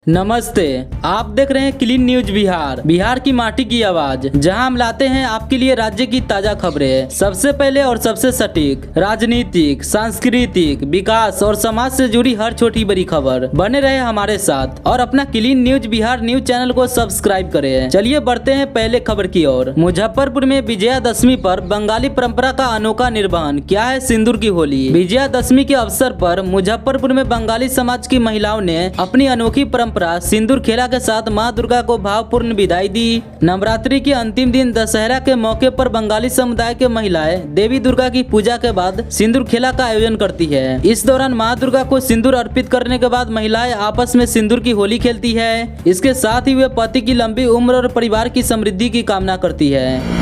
नमस्ते, आप देख रहे हैं क्लीन न्यूज बिहार। बिहार की माटी की आवाज, जहां हम लाते हैं आपके लिए राज्य की ताजा खबरें। सबसे पहले और सबसे सटीक राजनीतिक, सांस्कृतिक, विकास और समाज से जुड़ी हर छोटी बड़ी खबर। बने रहे हमारे साथ और अपना clean news Bihar news channel को सब्सक्राइब करें। चलिए बढ़ते हैं पहले खबर की ओर। मुजफ्फरपुर में विजयादशमी पर बंगाली परंपरा का अनोखा निर्वहन। क्या है सिंदूर की होली। विजयादशमी के अवसर पर मुजफ्फरपुर में बंगाली समाज की महिलाओं ने अपनी अनोखी परंपरा सिंदूर खेला के साथ मां दुर्गा को भावपूर्ण विदाई दी। नवरात्रि के अंतिम दिन दशहरा के मौके पर बंगाली समुदाय के महिलाएं देवी दुर्गा की पूजा के बाद सिंदूर खेला का आयोजन करती है। इस दौरान मां दुर्गा को सिंदूर अर्पित करने के बाद महिलाएं आपस में सिंदूर की होली खेलती है। इसके साथ ही वे पति की लंबी उम्र और परिवार की समृद्धि की कामना करती है।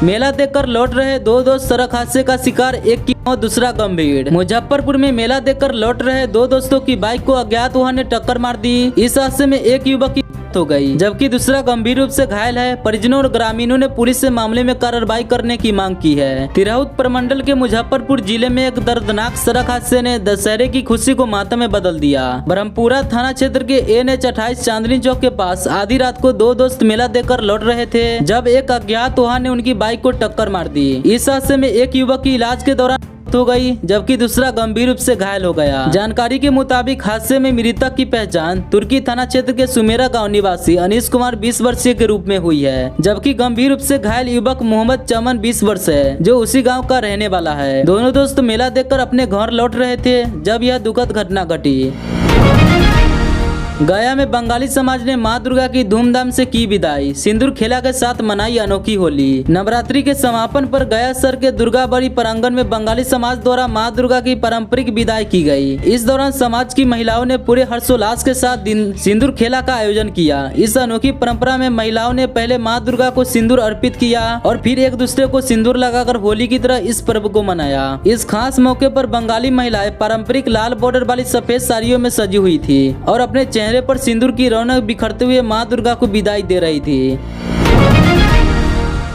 मेला देखकर लौट रहे दो दोस्त सड़क हादसे का शिकार, एक की मौत दूसरा गंभीर। मुजफ्फरपुर में मेला देखकर लौट रहे दो दोस्तों की बाइक को अज्ञात वाहन ने टक्कर मार दी। इस हादसे में एक युवक की मौत हो गई, जबकि दूसरा गंभीर रूप से घायल है। परिजनों और ग्रामीणों ने पुलिस से मामले में कार्रवाई करने की मांग की है। तिरहुत प्रमंडल के मुजफ्फरपुर जिले में एक दर्दनाक सड़क हादसे ने दशहरे की खुशी को मातम में बदल दिया। ब्रह्मपुरा थाना क्षेत्र के NH 28 चांदनी चौक के पास आधी रात को दो दोस्त मेला देखकर लौट रहे थे, जब एक अज्ञात वाहन ने उनकी बाइक को टक्कर मार दी। इस हादसे में एक युवक की इलाज के दौरान हो गई, जबकि दूसरा गंभीर रूप से घायल हो गया। जानकारी के मुताबिक हादसे में मृतक की पहचान तुर्की थाना क्षेत्र के सुमेरा गांव निवासी अनीश कुमार 20 वर्षीय के रूप में हुई है, जबकि गंभीर रूप से घायल युवक मोहम्मद चमन 20 वर्ष है, जो उसी गांव का रहने वाला है। दोनों दोस्त मेला देखकर अपने घर लौट रहे थे, जब यह दुखद घटना घटी। गया में बंगाली समाज ने मां दुर्गा की धूमधाम से की विदाई। सिंदूर खेला के साथ मनाई अनोखी होली। नवरात्रि के समापन पर गया शहर के दुर्गा बड़ी प्रांगण में बंगाली समाज द्वारा मां दुर्गा की पारंपरिक विदाई की गई। इस दौरान समाज की महिलाओं ने पूरे हर्षोल्लास के साथ सिंदूर खेला का आयोजन किया। इस अनोखी परंपरा में महिलाओं ने पहले मां दुर्गा को सिंदूर अर्पित किया और फिर एक दूसरे को सिंदूर लगाकर होली की तरह इस पर्व को मनाया। इस खास मौके पर बंगाली महिलाएं पारंपरिक लाल बॉर्डर वाली सफेद साड़ियों में सजी हुई थी और अपने चेहरे पर सिंदूर की रौनक बिखरते हुए मां दुर्गा को विदाई दे रही थी।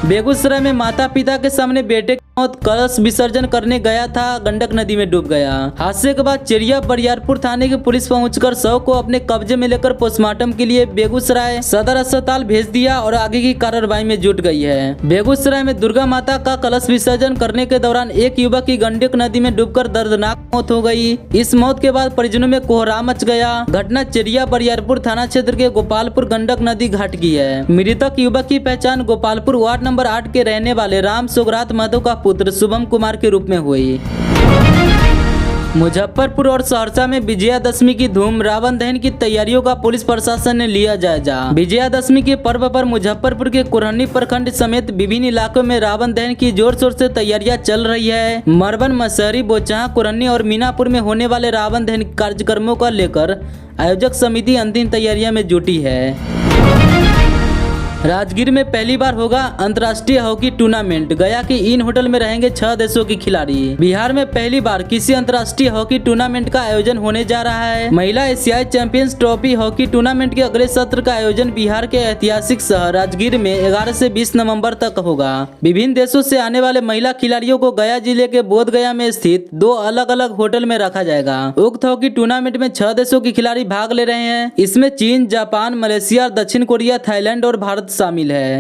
बेगूसराय में माता पिता के सामने बेटे की मौत, कलश विसर्जन करने गया था, गंडक नदी में डूब गया। हादसे के बाद चिड़िया बरियारपुर थाने की पुलिस पहुंचकर शव को अपने कब्जे में लेकर पोस्टमार्टम के लिए बेगूसराय सदर अस्पताल भेज दिया और आगे की कार्रवाई में जुट गई है। बेगूसराय में दुर्गा माता का कलश विसर्जन करने के दौरान एक युवक की गंडक नदी में डूबकर दर्दनाक मौत हो गई। इस मौत के बाद परिजनों में कोहराम मच गया। घटना चिड़िया बरियारपुर थाना क्षेत्र के गोपालपुर गंडक नदी घाट की है। मृतक युवक की पहचान गोपालपुर वार्ड नंबर 8 के रहने वाले राम सुगरात महतो का पुत्र शुभम कुमार के रूप में हुई। मुजफ्फरपुर और सहरसा में विजयादशमी की धूम, रावण दहन की तैयारियों का पुलिस प्रशासन ने लिया जायजा। विजयादशमी के पर्व पर मुजफ्फरपुर के कुरहनी प्रखंड समेत विभिन्न इलाकों में रावण दहन की जोर शोर से तैयारियां चल रही है। मरबन, मसहरी, बोचहा, कुरहनी और मीनापुर में होने वाले रावण दहन कार्यक्रमों को लेकर आयोजक समिति अंतिम तैयारियों में जुटी है। राजगीर में पहली बार होगा अंतर्राष्ट्रीय हॉकी टूर्नामेंट। गया के इन होटल में रहेंगे 6 देशों के खिलाड़ी। बिहार में पहली बार किसी अंतर्राष्ट्रीय हॉकी टूर्नामेंट का आयोजन होने जा रहा है। महिला एशियाई चैंपियंस ट्रॉफी हॉकी टूर्नामेंट के अगले सत्र का आयोजन बिहार के ऐतिहासिक शहर राजगीर में 11 से 20 नवंबर तक होगा। विभिन्न देशों से आने वाले महिला खिलाड़ियों को गया जिले के बोधगया में स्थित 2 अलग अलग होटल में रखा जाएगा। उक्त हॉकी टूर्नामेंट में 6 देशों के खिलाड़ी भाग ले रहे हैं। इसमें चीन, जापान, मलेशिया, दक्षिण कोरिया, थाईलैंड और भारत शामिल है।